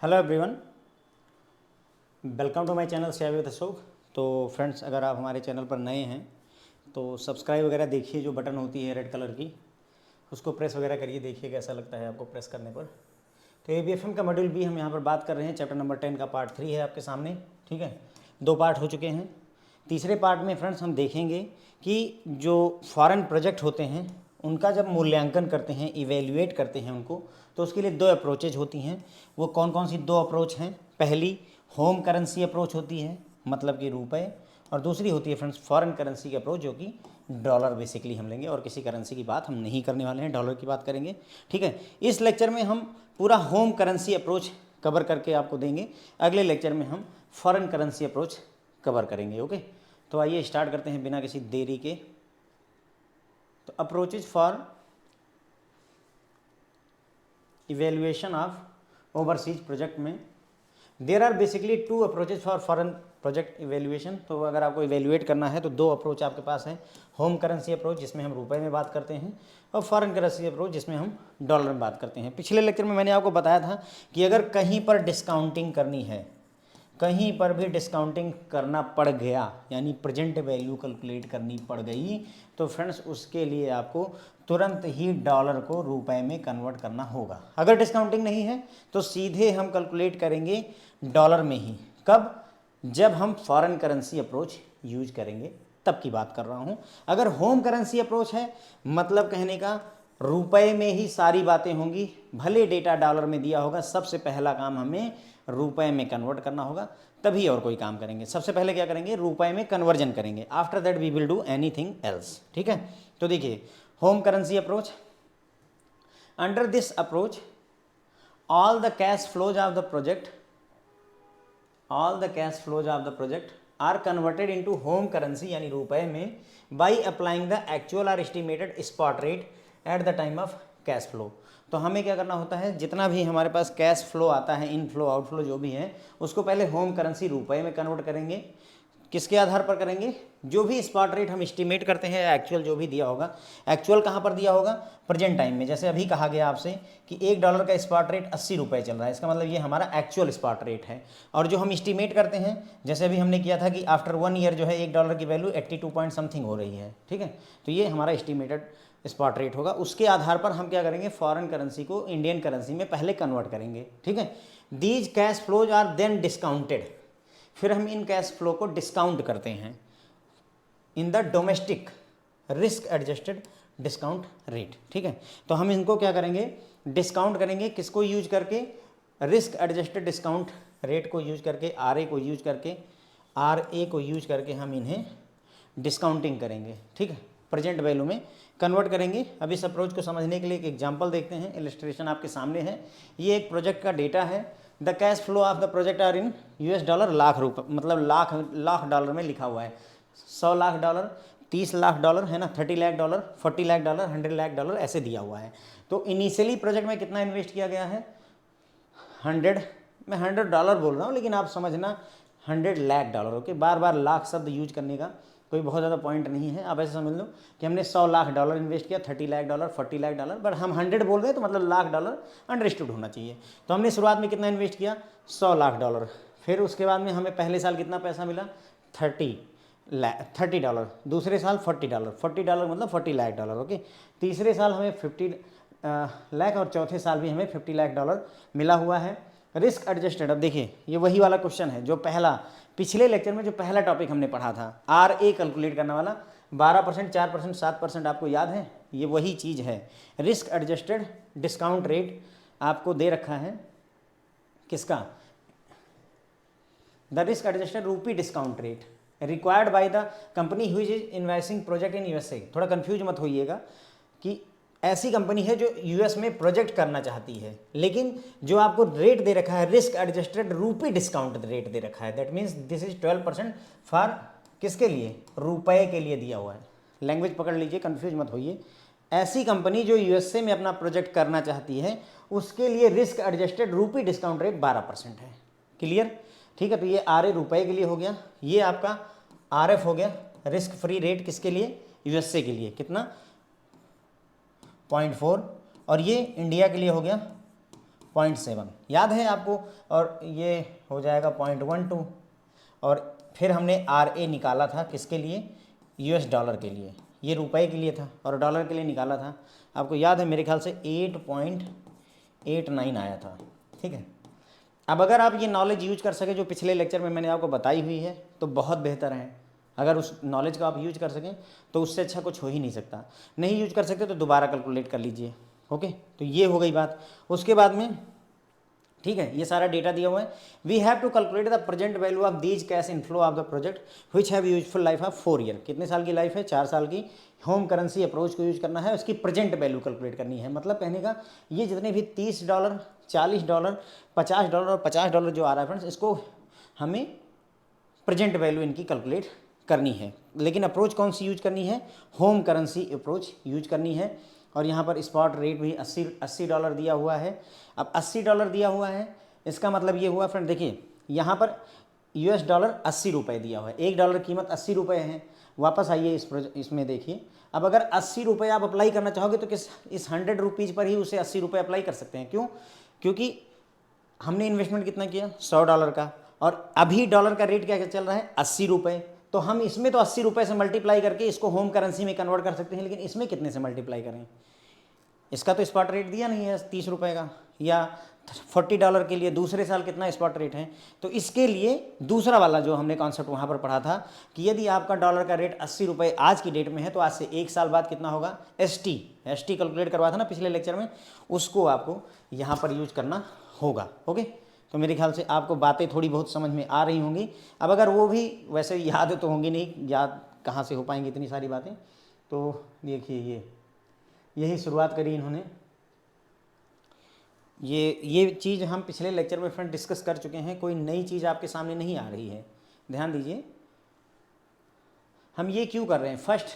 Hello everyone, welcome to my channel share with Ashok. तो friends, अगर आप हमारे चैनल पर नए हैं तो सब्सक्राइब वगैरह देखिए, जो बटन होती है रेड कलर की उसको प्रेस वगैरह करिए, देखिए कैसा लगता है आपको प्रेस करने पर। तो ABFM का मॉड्यूल बी हम यहाँ पर बात कर रहे हैं। चैप्टर नंबर 10 का पार्ट 3 है आपके सामने, ठीक है। 2 पार्ट हो चुके हैं। तीसरे पार्ट में फ्रेंड्स हम देखेंगे कि जो फॉरेन प्रोजेक्ट होते हैं उनका जब मूल्यांकन करते हैं, इवेल्युएट करते हैं उनको, तो उसके लिए 2 अप्रोचेज होती हैं। वो कौन कौन सी 2 अप्रोच हैं? पहली होम करेंसी अप्रोच होती है, मतलब कि रुपए, और दूसरी होती है फ्रेंड्स फॉरेन करेंसी की अप्रोच, जो कि डॉलर बेसिकली हम लेंगे। और किसी करेंसी की बात हम नहीं करने वाले हैं, डॉलर की बात करेंगे, ठीक है। इस लेक्चर में हम पूरा होम करेंसी अप्रोच कवर करके आपको देंगे। अगले लेक्चर में हम फॉरेन करेंसी अप्रोच कवर करेंगे, ओके। तो आइए स्टार्ट करते हैं बिना किसी देरी के। तो approaches for evaluation of overseas project में there are basically 2 approaches for foreign project evaluation. तो अगर आपको इवेल्युएट करना है तो 2 अप्रोच आपके पास है। होम करेंसी अप्रोच, जिसमें हम रुपए में बात करते हैं, और फॉरेन करेंसी अप्रोच, जिसमें हम डॉलर में बात करते हैं। पिछले लेक्चर में मैंने आपको बताया था कि अगर कहीं पर डिस्काउंटिंग करनी है, कहीं पर भी डिस्काउंटिंग करना पड़ गया, यानी प्रेजेंट वैल्यू कैलकुलेट करनी पड़ गई, तो फ्रेंड्स उसके लिए आपको तुरंत ही डॉलर को रुपए में कन्वर्ट करना होगा। अगर डिस्काउंटिंग नहीं है तो सीधे हम कैलकुलेट करेंगे डॉलर में ही। कब? जब हम फॉरेन करेंसी अप्रोच यूज करेंगे, तब की बात कर रहा हूं। अगर होम करेंसी अप्रोच है, मतलब कहने का रुपए में ही सारी बातें होंगी, भले डेटा डॉलर में दिया होगा, सबसे पहला काम हमें रुपए में कन्वर्ट करना होगा, तभी और कोई काम करेंगे। सबसे पहले क्या करेंगे? रुपए में कन्वर्जन करेंगे। After that we will do anything else, ठीक है। तो देखिए, home currency approach, under this approach all the cash flows of the project are converted into home currency यानी रुपए में by applying the actual or estimated spot rate at the time of cash flow। तो हमें क्या करना होता है? जितना भी हमारे पास कैश फ्लो आता है, इनफ्लो आउटफ्लो जो भी है, उसको पहले होम करेंसी रुपए में कन्वर्ट करेंगे। किसके आधार पर करेंगे? जो भी स्पॉट रेट हम एस्टिमेट करते हैं, एक्चुअल जो भी दिया होगा। एक्चुअल कहाँ पर दिया होगा? प्रेजेंट टाइम में। जैसे अभी कहा गया आपसे कि $1 का स्पॉट रेट 80 रुपये चल रहा है, इसका मतलब ये हमारा एक्चुअल स्पॉट रेट है। और जो हम एस्टिमेट करते हैं, जैसे अभी हमने किया था कि आफ्टर 1 ईयर जो है $1 की वैल्यू 82 पॉइंट समथिंग हो रही है, ठीक है। तो ये हमारा एस्टिमेटेड स्पॉट रेट होगा। उसके आधार पर हम क्या करेंगे? फॉरेन करेंसी को इंडियन करेंसी में पहले कन्वर्ट करेंगे, ठीक है। These cash flows are then discounted. फिर हम इन कैश फ्लो को डिस्काउंट करते हैं in the domestic risk adjusted discount rate, ठीक है। तो हम इनको क्या करेंगे? डिस्काउंट करेंगे। किसको यूज करके? रिस्क एडजस्टेड डिस्काउंट रेट को यूज करके, RA को यूज करके, RA को यूज करके हम इन्हें डिस्काउंटिंग करेंगे, ठीक है। प्रेजेंट वैल्यू में कन्वर्ट करेंगे। अब इस अप्रोच को समझने के लिए एक एग्जांपल देखते हैं। इलस्ट्रेशन आपके सामने है। ये एक प्रोजेक्ट का डेटा है। The cash flow of the project are in US dollar, lakh रुपये, मतलब लाख डॉलर में लिखा हुआ है। 100 लाख डॉलर, 30 लाख डॉलर है ना, 30 lakh dollar, 40 lakh dollar, 100 lakh dollar, ऐसे दिया हुआ है। तो इनिशियली प्रोजेक्ट में कितना इन्वेस्ट किया गया है? 100, मैं $100 बोल रहा हूँ, लेकिन आप समझना 100 लाख डॉलर, ओके। बार बार लाख शब्द यूज करने का कोई बहुत ज़्यादा पॉइंट नहीं है। आप ऐसे समझ लो कि हमने 100 लाख डॉलर इन्वेस्ट किया, 30 lakh dollar, 40 lakh dollar, but हम 100 बोल रहे हैं तो मतलब लाख डॉलर अंडरस्टूड होना चाहिए। तो हमने शुरुआत में कितना इन्वेस्ट किया? 100 लाख डॉलर। फिर उसके बाद में हमें पहले साल कितना पैसा मिला? $30। दूसरे साल $40, $40 मतलब 40 लाख डॉलर, ओके। तीसरे साल हमें 50 लाख, और चौथे साल भी हमें 50 लाख डॉलर मिला हुआ है। रिस्क एडजस्टेड, अब देखिए ये वही वाला क्वेश्चन है जो पहला, पिछले लेक्चर में जो पहला टॉपिक हमने पढ़ा था, RA कैलकुलेट करने वाला। 12%, 4%, 7% आपको याद है? ये वही चीज़ है। रिस्क एडजस्टेड डिस्काउंट रेट आपको दे रखा है। किसका? The risk adjusted rupee discount rate required by the company who is investing project in USA। थोड़ा कंफ्यूज मत होइएगा कि ऐसी कंपनी है जो US में प्रोजेक्ट करना चाहती है, लेकिन जो आपको रेट दे रखा है risk adjusted rupee discount rate दे रखा है। That means this is 12% for किसके लिए? रुपए के लिए दिया हुआ है। लैंग्वेज पकड़ लीजिए, कंफ्यूज मत होइए। ऐसी कंपनी जो USA में अपना प्रोजेक्ट करना चाहती है, उसके लिए risk adjusted rupee discount rate 12% है। क्लियर? ठीक है। तो ये RA रुपए के लिए हो गया, ये आपका RF हो गया, रिस्क फ्री रेट किसके लिए? USA के लिए। कितना? 0.4। और ये इंडिया के लिए हो गया 0.7 याद है आपको, और ये हो जाएगा 0.12, और फिर हमने RA निकाला था किसके लिए, US डॉलर के लिए, ये रुपए के लिए था और डॉलर के लिए निकाला था, आपको याद है मेरे ख्याल से 8.89 आया था, ठीक है। अब अगर आप ये नॉलेज यूज कर सके जो पिछले लेक्चर में मैंने आपको बताई हुई है तो बहुत बेहतर है। अगर उस नॉलेज को आप यूज कर सकें तो उससे अच्छा कुछ हो ही नहीं सकता। नहीं यूज कर सकते तो दोबारा कैलकुलेट कर लीजिए। ओके, तो ये हो गई बात। उसके बाद में ठीक है, ये सारा डेटा दिया हुआ है। We have to calculate the present value of these cash inflow of the project which have useful life of 4 year. कितने साल की लाइफ है, 4 साल की। होम करेंसी अप्रोच को यूज करना है, उसकी प्रेजेंट वैल्यू कैलकुलेट करनी है। मतलब कहने का ये जितने भी $30, $40, $50 और $50 जो आ रहा है फ्रेंड्स, इसको हमें प्रेजेंट वैल्यू इनकी कैलकुलेट करनी है। लेकिन अप्रोच कौन सी यूज करनी है, होम करेंसी अप्रोच यूज करनी है। और यहाँ पर स्पॉट रेट भी $80 दिया हुआ है। अब $80 दिया हुआ है, इसका मतलब ये हुआ फ्रेंड, देखिए यहाँ पर US डॉलर 80 रुपये दिया हुआ है, $1 कीमत 80 रुपये है। वापस आइए इसमें देखिए, अब अगर 80 रुपये आप अप्लाई करना चाहोगे तो इस 100 रुपीज़ पर ही उसे 80 रुपये अप्लाई कर सकते हैं। क्यों? क्योंकि हमने इन्वेस्टमेंट कितना किया, $100 का, और अभी डॉलर का रेट क्या चल रहा है, 80 रुपये। तो हम इसमें तो 80 रुपये से मल्टीप्लाई करके इसको होम करेंसी में कन्वर्ट कर सकते हैं, लेकिन इसमें कितने से मल्टीप्लाई करें? इसका तो स्पॉट रेट दिया नहीं है 30 रुपये का, या $40 के लिए दूसरे साल कितना स्पॉट रेट है। तो इसके लिए दूसरा वाला जो हमने कॉन्सेप्ट वहाँ पर पढ़ा था कि यदि आपका डॉलर का रेट 80 रुपये आज की डेट में है तो आज से 1 साल बाद कितना होगा, ST कैलकुलेट करवा था ना पिछले लेक्चर में, उसको आपको यहाँ पर यूज करना होगा। ओके, तो मेरे ख्याल से आपको बातें थोड़ी बहुत समझ में आ रही होंगी। अब अगर वो भी वैसे याद तो होंगी नहीं, याद कहाँ से हो पाएंगी इतनी सारी बातें। तो देखिए यही शुरुआत करी इन्होंने। ये चीज़ हम पिछले लेक्चर में फ्रेंड डिस्कस कर चुके हैं, कोई नई चीज़ आपके सामने नहीं आ रही है। ध्यान दीजिए, हम ये क्यों कर रहे हैं। First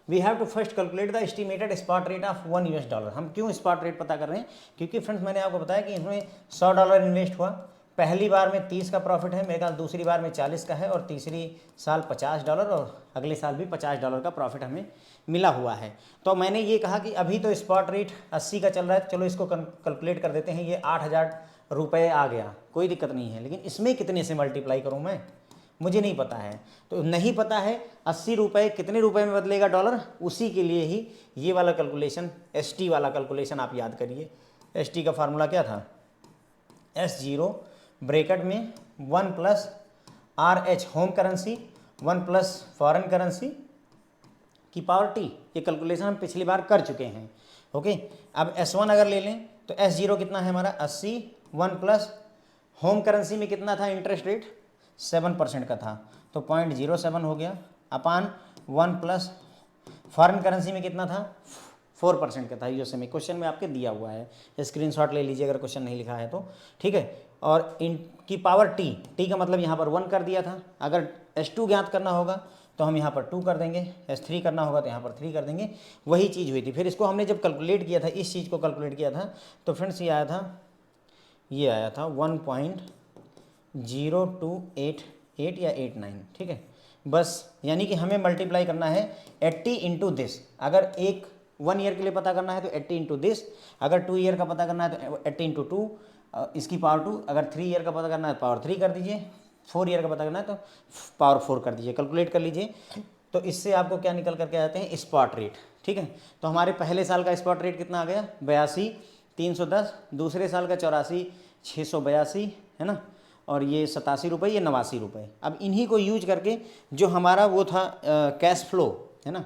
we have to first calculate the estimated spot rate of $1 हम क्यों स्पॉट रेट पता कर रहे हैं, क्योंकि फ्रेंड्स मैंने आपको बताया कि इसमें $100 इन्वेस्ट हुआ, पहली बार में 30 का प्रॉफिट है मेरे ख्याल, दूसरी बार में 40 का है, और तीसरी साल $50 और अगले साल भी $50 का प्रॉफिट हमें मिला हुआ है। तो मैंने ये कहा कि अभी तो स्पॉट रेट 80 का चल रहा है, चलो इसको कैलकुलेट कर देते हैं, ये 8,000 रुपये आ गया, कोई दिक्कत नहीं है। लेकिन इसमें कितने से मल्टीप्लाई करूँ मैं, मुझे नहीं पता है। तो नहीं पता है 80 रुपये कितने रुपए में बदलेगा डॉलर, उसी के लिए ही ये वाला कैलकुलेशन, ST वाला कैलकुलेशन आप याद करिए। ST का फार्मूला क्या था, S0 ब्रैकेट में 1 + RH home currency 1 + foreign currency की पावर T। ये कैलकुलेशन हम पिछली बार कर चुके हैं। ओके, अब S1 अगर ले लें तो S0 कितना है हमारा 80, 1 + होम करेंसी में कितना था इंटरेस्ट रेट 7% का था, तो 0.07 हो गया, अपान 1 + फॉरेन करेंसी में कितना था 4% का था। यूएसए में क्वेश्चन में आपके दिया हुआ है, स्क्रीनशॉट ले लीजिए अगर क्वेश्चन नहीं लिखा है तो, ठीक है। और इनकी पावर T का मतलब यहाँ पर 1 कर दिया था। अगर S2 ज्ञात करना होगा तो हम यहाँ पर 2 कर देंगे, S3 करना होगा तो यहाँ पर 3 कर देंगे। वही चीज़ हुई थी। फिर इसको हमने जब कैलकुलेट किया था, इस चीज़ को कैलकुलेट किया था, तो फ्रेंड्स ये आया था 1.0288 या 89, ठीक है। बस यानी कि हमें मल्टीप्लाई करना है 80 इंटू दिस। अगर 1 ईयर के लिए पता करना है तो 80 इंटू दिस, अगर 2 ईयर का पता करना है तो 80 इंटू 2 इसकी पावर 2, अगर 3 ईयर का पता करना है तो पावर 3 कर दीजिए, 4 ईयर का पता करना है तो पावर 4 कर दीजिए, कैलकुलेट कर लीजिए। तो इससे आपको क्या निकल करके आते हैं, स्पॉट रेट, ठीक है। तो हमारे पहले साल का स्पॉट रेट कितना आ गया 82,310, दूसरे साल का 84,682 है ना, और ये 87 रुपये, ये 89 रुपये। अब इन्हीं को यूज करके जो हमारा वो था कैश फ्लो है ना,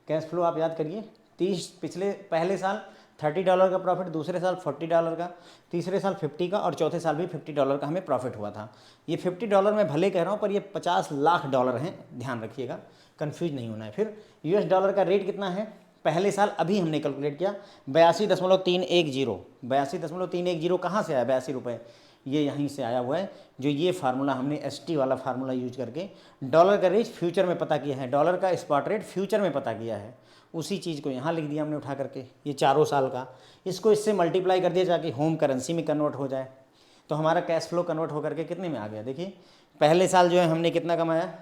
कैश फ्लो आप याद करिए, पहले साल $30 का प्रॉफिट, दूसरे साल $40 का, तीसरे साल 50 का, और चौथे साल भी $50 का हमें प्रॉफिट हुआ था। ये $50 मैं भले कह रहा हूँ पर ये $50 लाख हैं, ध्यान रखिएगा, कंफ्यूज नहीं होना है। फिर US डॉलर का रेट कितना है पहले साल, अभी हमने कैलकुलेट किया 82.310। 82.310 कहाँ से आया 82 रुपये, ये यहीं से आया हुआ है। जो ये फार्मूला हमने ST वाला फार्मूला यूज करके डॉलर का रेट फ्यूचर में पता किया है, डॉलर का स्पॉट रेट फ्यूचर में पता किया है, उसी चीज़ को यहाँ लिख दिया हमने उठा करके, ये चारों साल का। इसको इससे मल्टीप्लाई कर दिया ताकि होम करेंसी में कन्वर्ट हो जाए। तो हमारा कैश फ्लो कन्वर्ट होकर के कितने में आ गया, देखिए पहले साल जो है हमने कितना कमाया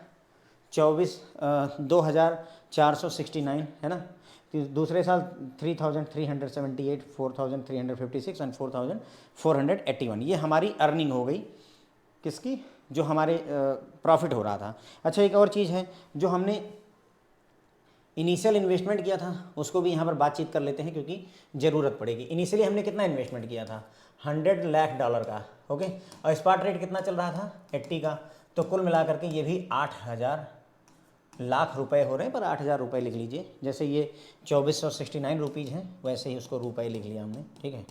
2,469 है ना, कि दूसरे साल 3,378, 4,356 एंड 4,481, ये हमारी अर्निंग हो गई किसकी, जो हमारे प्रॉफिट हो रहा था। अच्छा एक और चीज़ है, जो हमने इनिशियल इन्वेस्टमेंट किया था उसको भी यहाँ पर बातचीत कर लेते हैं क्योंकि ज़रूरत पड़ेगी। इनिशियली हमने कितना इन्वेस्टमेंट किया था, $100 लाख का, ओके, और स्पॉट रेट कितना चल रहा था 80 का, तो कुल मिलाकर के ये भी 8,000 लाख रुपए हो रहे हैं, पर 8,000 रुपये लिख लीजिए, जैसे ये 2469 रुपीज़ हैं वैसे ही उसको रुपए लिख लिया हमने, ठीक है।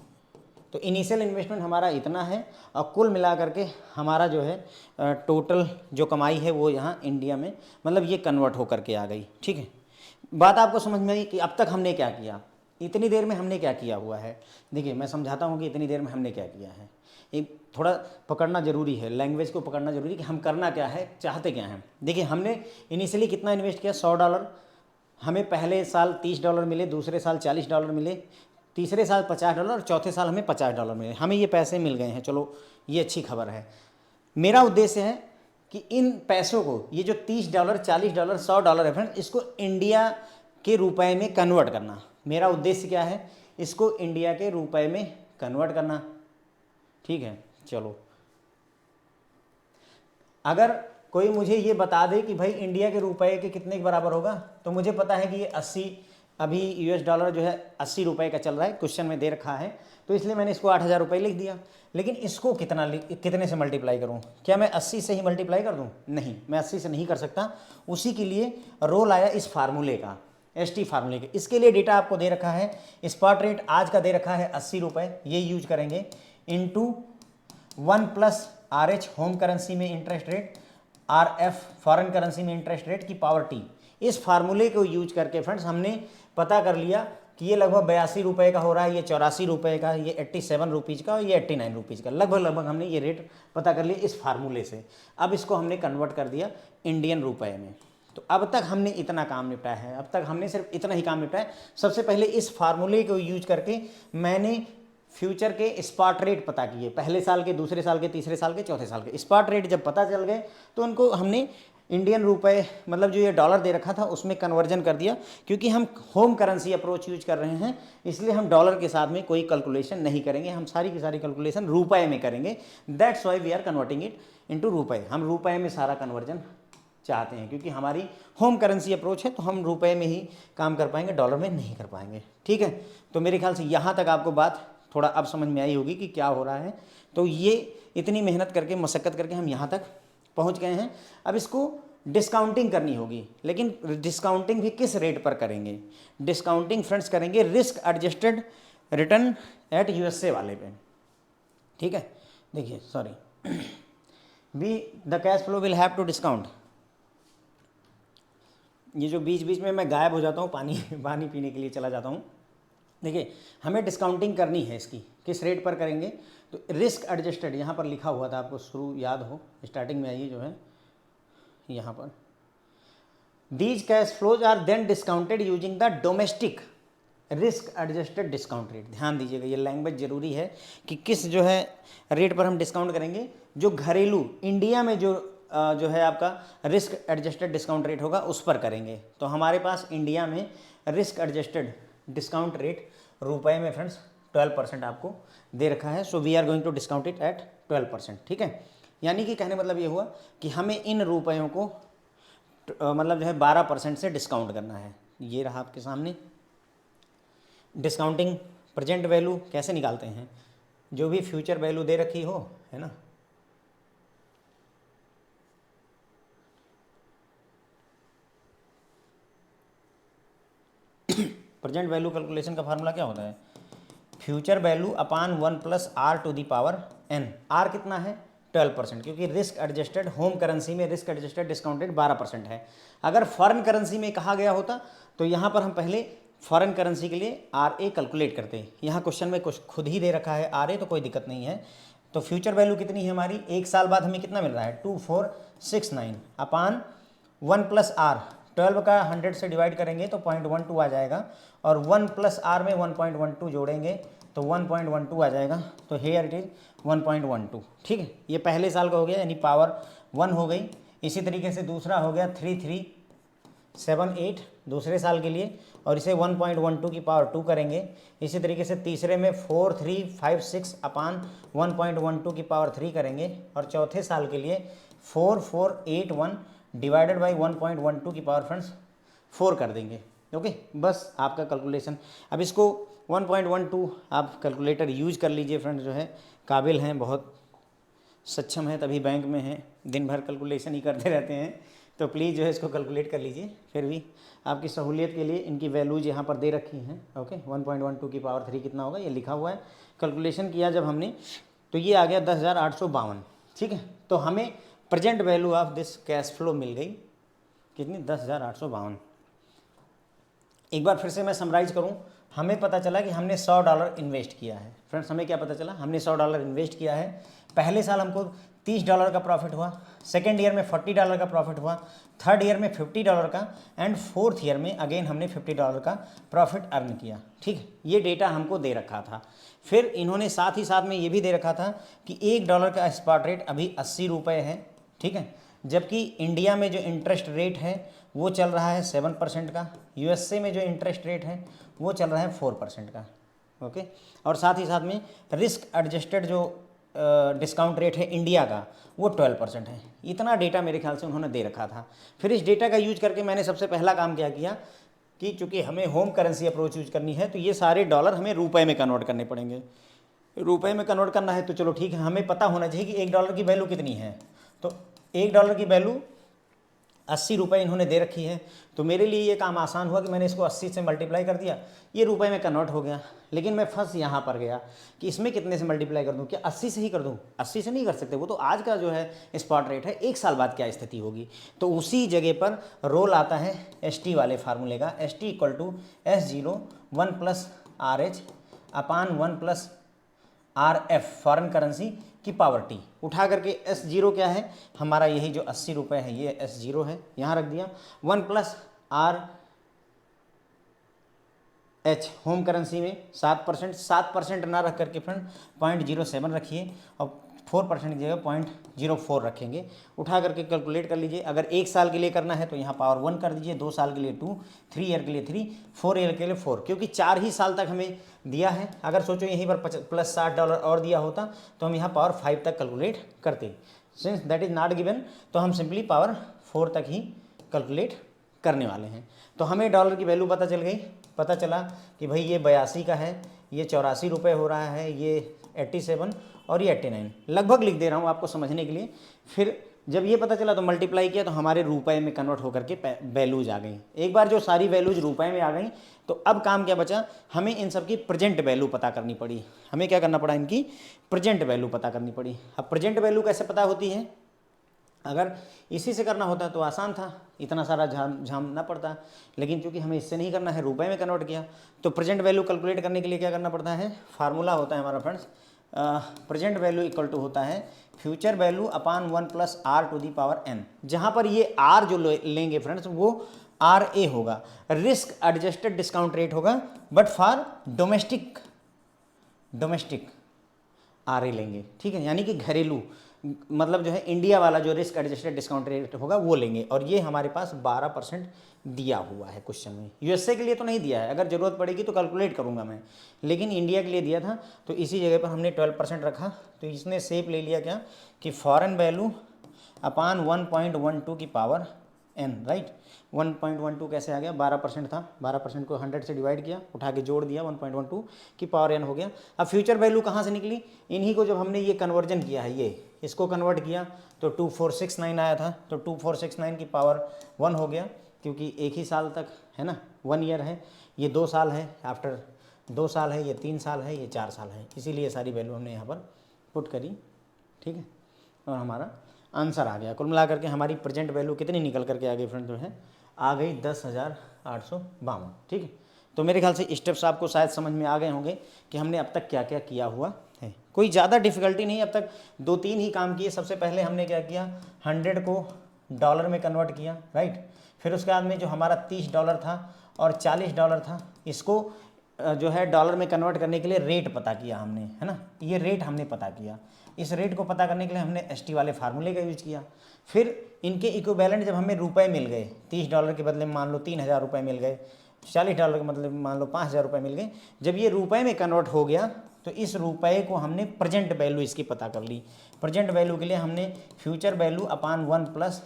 तो इनिशियल इन्वेस्टमेंट हमारा इतना है और कुल मिला करके हमारा जो है टोटल जो कमाई है वो यहाँ इंडिया में मतलब ये कन्वर्ट होकर के आ गई, ठीक है। बात आपको समझ में आई कि अब तक हमने क्या किया, इतनी देर में हमने क्या किया हुआ है। देखिए मैं समझाता हूँ कि इतनी देर में हमने क्या किया है, एक थोड़ा पकड़ना ज़रूरी है, लैंग्वेज को पकड़ना ज़रूरी है कि हम करना क्या है, चाहते क्या हैं। देखिए हमने इनिशियली कितना इन्वेस्ट किया, $100, हमें पहले साल $30 मिले, दूसरे साल $40 मिले, तीसरे साल $50 और चौथे साल हमें $50 मिले, हमें ये पैसे मिल गए हैं। चलो ये अच्छी खबर है। मेरा उद्देश्य है कि इन पैसों को, ये जो $30, $40, $100 है फ्रेंड, इसको इंडिया के रुपए में कन्वर्ट करना। मेरा उद्देश्य क्या है, इसको इंडिया के रुपए में कन्वर्ट करना, ठीक है। चलो अगर कोई मुझे ये बता दे कि भाई इंडिया के रुपए के कितने के बराबर होगा, तो मुझे पता है कि ये 80 अभी US$ जो है 80 रुपये का चल रहा है, क्वेश्चन में दे रखा है, तो इसलिए मैंने इसको 8,000 रुपये लिख दिया। लेकिन इसको कितने से मल्टीप्लाई करूं, क्या मैं 80 से ही मल्टीप्लाई कर दूं? नहीं, मैं 80 से नहीं कर सकता। उसी के लिए रोल आया इस फार्मूले का, ST फार्मूले के। इसके लिए डेटा आपको दे रखा है, स्पॉट रेट आज का दे रखा है 80 रुपये, ये यूज करेंगे, इंटू 1+ RH होम करेंसी में interest rate, RF foreign currency में इंटरेस्ट रेट की पावर T। इस फार्मूले को यूज करके फ्रेंड्स हमने पता कर लिया कि ये लगभग 82 रुपये का हो रहा है, ये 84 रुपये का, ये 87 रुपीज़ का और ये 89 रुपीज़ का, लगभग हमने ये रेट पता कर लिया इस फार्मूले से। अब इसको हमने कन्वर्ट कर दिया इंडियन रुपये में। तो अब तक हमने इतना काम निपटाया है, अब तक हमने सिर्फ इतना ही काम निपटाया। सबसे पहले इस फार्मूले को यूज करके मैंने फ्यूचर के स्पॉट रेट पता किए, पहले साल के, दूसरे साल के, तीसरे साल के, चौथे साल के स्पॉट रेट जब पता चल गए तो उनको हमने इंडियन रुपए मतलब जो ये डॉलर दे रखा था उसमें कन्वर्जन कर दिया। क्योंकि हम होम करेंसी अप्रोच यूज कर रहे हैं इसलिए हम डॉलर के साथ में कोई कैलकुलेशन नहीं करेंगे, हम सारी की सारी कैलकुलेशन रुपए में करेंगे। That's why we are converting it into रुपए। हम रुपए में सारा कन्वर्जन चाहते हैं क्योंकि हमारी होम करेंसी अप्रोच है, तो हम रुपए में ही काम कर पाएंगे, डॉलर में नहीं कर पाएंगे, ठीक है। तो मेरे ख्याल से यहाँ तक आपको बात थोड़ा अब समझ में आई होगी कि क्या हो रहा है। तो ये इतनी मेहनत करके, मशक्क़त करके हम यहाँ तक पहुँच गए हैं। अब इसको डिस्काउंटिंग करनी होगी, लेकिन डिस्काउंटिंग भी किस रेट पर करेंगे? डिस्काउंटिंग फ्रेंड्स करेंगे risk adjusted return at USA वाले पे, ठीक है। देखिए sorry, we the cash flow will have to discount. ये जो बीच बीच में मैं गायब हो जाता हूँ, पानी पीने के लिए चला जाता हूँ। देखिए हमें डिस्काउंटिंग करनी है इसकी, किस रेट पर करेंगे? तो रिस्क एडजस्टेड यहाँ पर लिखा हुआ था, आपको शुरू याद हो, स्टार्टिंग में आइए जो है यहाँ पर, these cash flows are then discounted using the domestic risk adjusted discount rate. ध्यान दीजिएगा, ये लैंग्वेज जरूरी है कि किस जो है रेट पर हम डिस्काउंट करेंगे। जो घरेलू इंडिया में जो है आपका रिस्क एडजस्टेड डिस्काउंट रेट होगा उस पर करेंगे। तो हमारे पास इंडिया में रिस्क एडजस्टेड डिस्काउंट रेट रुपए में फ्रेंड्स 12% आपको दे रखा है। So we are going to discount it at 12%, ठीक है। यानी कि कहने मतलब ये हुआ कि हमें इन रुपयों को मतलब जो है 12% से डिस्काउंट करना है। ये रहा आपके सामने डिस्काउंटिंग प्रेजेंट वैल्यू कैसे निकालते हैं, जो भी फ्यूचर वैल्यू दे रखी हो, है ना। प्रेजेंट वैल्यू कैलकुलेशन का फार्मूला क्या होता है? Future value upon 1+ R to the power n। R कितना है? 12%, क्योंकि रिस्क एडजस्टेड होम करेंसी में रिस्क एडजस्टेड डिस्काउंट रेट 12% है। अगर फॉरेन करेंसी में कहा गया होता तो यहाँ पर हम पहले फॉरेन करेंसी के लिए RA कैलकुलेट करते हैं। यहाँ क्वेश्चन में कुछ खुद ही दे रखा है RA, तो कोई दिक्कत नहीं है। तो फ्यूचर वैल्यू कितनी है हमारी? एक साल बाद हमें कितना मिल रहा है? 2469 अपान 1+ R। 12 का 100 से डिवाइड करेंगे तो 0.12 आ जाएगा, और 1+ R में 1.12 जोड़ेंगे तो 1.12 आ जाएगा। तो हेयर इट इज़ 1.12, ठीक है। ये पहले साल का हो गया, यानी पावर 1 हो गई। इसी तरीके से दूसरा हो गया 78 दूसरे साल के लिए, और इसे 1.12 की पावर 2 करेंगे। इसी तरीके से तीसरे में 4356 अपान 1.12 की पावर 3 करेंगे, और चौथे साल के लिए 4481 डिवाइडेड बाई 1.12 की पावर फ्रेंड्स 4 कर देंगे। ओके, बस आपका कैलकुलेशन। अब इसको 1.12 आप कैलकुलेटर यूज कर लीजिए फ्रेंड्स, जो है काबिल हैं, बहुत सक्षम है, तभी बैंक में हैं, दिन भर कैलकुलेशन ही करते रहते हैं, तो प्लीज़ जो है इसको कैलकुलेट कर लीजिए। फिर भी आपकी सहूलियत के लिए इनकी वैल्यूज यहाँ पर दे रखी हैं। ओके, 1.12 की पावर 3 कितना होगा ये लिखा हुआ है। कैलकुलेशन किया जब हमने तो ये आ गया 10,852। ठीक है, तो हमें present value of this cash flow मिल गई कितनी, 10,852। एक बार फिर से मैं समराइज करूं, हमें पता चला कि हमने $100 इन्वेस्ट किया है। फ्रेंड्स हमें क्या पता चला, हमने $100 इन्वेस्ट किया है। पहले साल हमको $30 का प्रॉफिट हुआ, सेकेंड ईयर में $40 का प्रॉफिट हुआ, थर्ड ईयर में $50 का, एंड फोर्थ ईयर में अगेन हमने $50 का प्रॉफिट अर्न किया। ठीक है, ये डेटा हमको दे रखा था। फिर इन्होंने साथ ही साथ में ये भी दे रखा था कि $1 का स्पॉट रेट अभी 80 रुपये है। ठीक है, जबकि इंडिया में जो इंटरेस्ट रेट है वो चल रहा है 7% का, यूएसए में जो इंटरेस्ट रेट है वो चल रहा है 4% का। ओके, और साथ ही साथ में रिस्क एडजस्टेड जो डिस्काउंट रेट है इंडिया का वो 12% है। इतना डेटा मेरे ख्याल से उन्होंने दे रखा था। फिर इस डेटा का यूज करके मैंने सबसे पहला काम क्या किया कि चूँकि हमें होम करेंसी अप्रोच यूज करनी है, तो ये सारे डॉलर हमें रुपए में कन्वर्ट करने पड़ेंगे। रुपए में कन्वर्ट करना है तो चलो ठीक है, हमें पता होना चाहिए कि $1 की वैल्यू कितनी है। तो $1 की वैल्यू 80 रुपये इन्होंने दे रखी है, तो मेरे लिए ये काम आसान हुआ कि मैंने इसको 80 से मल्टीप्लाई कर दिया, ये रुपए में कन्वर्ट हो गया। लेकिन मैं फंस यहाँ पर गया कि इसमें कितने से मल्टीप्लाई कर दूँ, क्या 80 से ही कर दूँ? 80 से नहीं कर सकते, वो तो आज का जो है स्पॉट रेट है, एक साल बाद क्या स्थिति होगी। तो उसी जगह पर रोल आता है ST वाले फार्मूले का, ST = S0 1 + RH अपान 1 + RF फॉरेन करेंसी की पावर T। उठा करके S0 क्या है हमारा, यही जो 80 रुपये है ये S0 है, यहाँ रख दिया। 1 + RH होम करेंसी में 7% ना रख करके फ्रेंड 0.07 रखिए, और 4% की जगह 0.04 रखेंगे। उठा करके कैलकुलेट कर लीजिए। अगर एक साल के लिए करना है तो यहाँ पावर 1 कर दीजिए, 2 साल के लिए 2, 3 ईयर के लिए 3, 4 ईयर के लिए 4, क्योंकि 4 ही साल तक हमें दिया है। अगर सोचो यहीं पर प्लस $60 और दिया होता तो हम यहाँ पावर 5 तक कैलकुलेट करते। Since that is not given, तो हम सिंपली पावर 4 तक ही कैलकुलेट करने वाले हैं। तो हमें डॉलर की वैल्यू पता चल गई, पता चला कि भाई ये 82 का है, ये 84 रुपये हो रहा है, ये 87 और ये 89, लगभग लिख दे रहा हूँ आपको समझने के लिए। फिर जब ये पता चला तो मल्टीप्लाई किया तो हमारे रुपए में कन्वर्ट होकर के वैल्यूज आ गई। एक बार जो सारी वैल्यूज रुपए में आ गई तो अब काम क्या बचा, हमें इन सब की प्रेजेंट वैल्यू पता करनी पड़ी। हमें क्या करना पड़ा, इनकी प्रेजेंट वैल्यू पता करनी पड़ी। अब प्रेजेंट वैल्यू कैसे पता होती है, अगर इसी से करना होता तो आसान था, इतना सारा झामना पड़ता, लेकिन चूंकि हमें इससे नहीं करना है, रुपए में कन्वर्ट किया, तो प्रेजेंट वैल्यू कैलकुलेट करने के लिए क्या करना पड़ता है, फार्मूला होता है हमारा friends, present value equal to होता है फ्यूचर वैल्यू अपान 1 + R⁴n। जहाँ पर ये R जो लेंगे फ्रेंड्स वो RA होगा, रिस्क एडजस्टेड डिस्काउंट रेट होगा, बट फॉर डोमेस्टिक RA लेंगे। ठीक है, यानी कि घरेलू, मतलब जो है इंडिया वाला जो रिस्क एडजस्टेड डिस्काउंट रेट होगा वो लेंगे, और ये हमारे पास 12% दिया हुआ है क्वेश्चन में। यूएसए के लिए तो नहीं दिया है, अगर ज़रूरत पड़ेगी तो कैलकुलेट करूंगा मैं, लेकिन इंडिया के लिए दिया था तो इसी जगह पर हमने 12% रखा। तो इसने सेप ले लिया क्या कि फॉरेन वैल्यू अपान 1.12 की पावर n, राइट। 1.12 कैसे आ गया, 12% था, 12% को 100 से डिवाइड किया, उठा के जोड़ दिया, 1.12 की पावर n हो गया। अब फ्यूचर वैल्यू कहाँ से निकली, इन्हीं को जब हमने ये कन्वर्जन किया है, ये इसको कन्वर्ट किया तो 2469 आया था, तो 2469 की पावर 1 हो गया, क्योंकि एक ही साल तक है ना, 1 ईयर है, ये 2 साल है, आफ्टर 2 साल है, ये 3 साल है, ये 4 साल है, इसीलिए सारी वैल्यू हमने यहाँ पर पुट करी। ठीक है, और हमारा आंसर आ गया। कुल मिला करके हमारी प्रेजेंट वैल्यू कितनी निकल करके आ गई फ्रेंड, जो है आ गई 10,852। ठीक है, तो मेरे ख्याल से स्टेप्स आपको शायद समझ में आ गए होंगे कि हमने अब तक क्या क्या किया हुआ है। कोई ज़्यादा डिफ़िकल्टी नहीं, अब तक 2-3 ही काम किए। सबसे पहले हमने क्या किया, 100 को डॉलर में कन्वर्ट किया, राइट। फिर उसके बाद में जो हमारा $30 था और $40 था, इसको जो है डॉलर में कन्वर्ट करने के लिए रेट पता किया हमने, है ना, ये रेट हमने पता किया। इस रेट को पता करने के लिए हमने एसटी वाले फार्मूले का यूज किया। फिर इनके इक्विवेलेंट जब हमें रुपए मिल गए, $30 के बदले में मान लो 3,000 रुपये मिल गए, $40 के मतलब मान लो 5,000 रुपये मिल गए, जब ये रुपए में कन्वर्ट हो गया तो इस रुपए को हमने प्रेजेंट वैल्यू इसकी पता कर ली। प्रेजेंट वैल्यू के लिए हमने future value upon 1 plus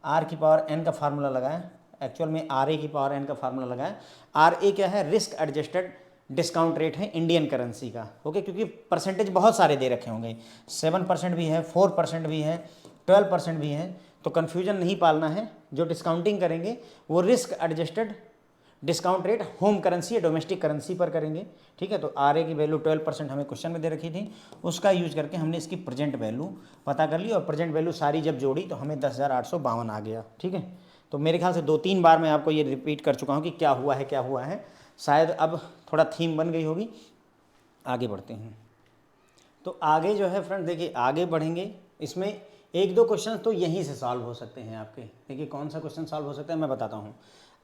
R की पावर एन का फार्मूला लगाया, एक्चुअल में आर ए की पावर एन का फार्मूला लगाया। आर ए क्या है, रिस्क एडजस्टेड डिस्काउंट रेट है इंडियन करेंसी का, ओके, क्योंकि परसेंटेज बहुत सारे दे रखे होंगे, 7% भी है, 4% भी है, 12% भी है, तो कन्फ्यूजन नहीं पालना है। जो डिस्काउंटिंग करेंगे वो risk adjusted discount rate home currency या डोमेस्टिक करेंसी पर करेंगे, ठीक है। तो आर ए की वैल्यू 12% हमें क्वेश्चन में दे रखी थी, उसका यूज करके हमने इसकी प्रेजेंट वैल्यू पता कर ली, और प्रेजेंट वैल्यू सारी जब जोड़ी तो हमें 10,852 आ गया, ठीक है। तो मेरे ख्याल से 2-3 बार मैं आपको ये रिपीट कर चुका हूँ कि क्या हुआ है क्या हुआ है, शायद अब थोड़ा थीम बन गई होगी। आगे बढ़ते हैं। तो आगे जो है फ्रेंड देखिए, आगे बढ़ेंगे, इसमें 1-2 क्वेश्चन तो यहीं से सॉल्व हो सकते हैं आपके। देखिए कौन सा क्वेश्चन सॉल्व हो सकता है मैं बताता हूँ।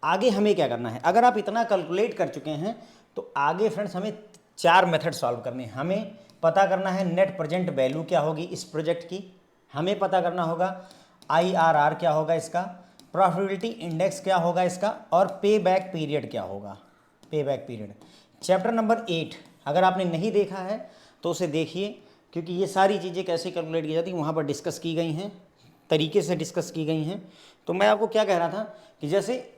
आगे हमें क्या करना है, अगर आप इतना कैलकुलेट कर चुके हैं तो आगे फ्रेंड्स हमें 4 मेथड सॉल्व करने हैं। हमें पता करना है नेट प्रेजेंट वैल्यू क्या होगी इस प्रोजेक्ट की, हमें पता करना होगा IRR क्या होगा इसका, प्रॉफिटेबिलिटी इंडेक्स क्या होगा इसका, और पे बैक पीरियड क्या होगा, पे बैक पीरियड। चैप्टर नंबर 8 अगर आपने नहीं देखा है तो उसे देखिए, क्योंकि ये सारी चीज़ें कैसे कैलकुलेट की जाती हैं वहाँ पर डिस्कस की गई हैं, तरीके से डिस्कस की गई हैं। तो मैं आपको क्या कह रहा था कि जैसे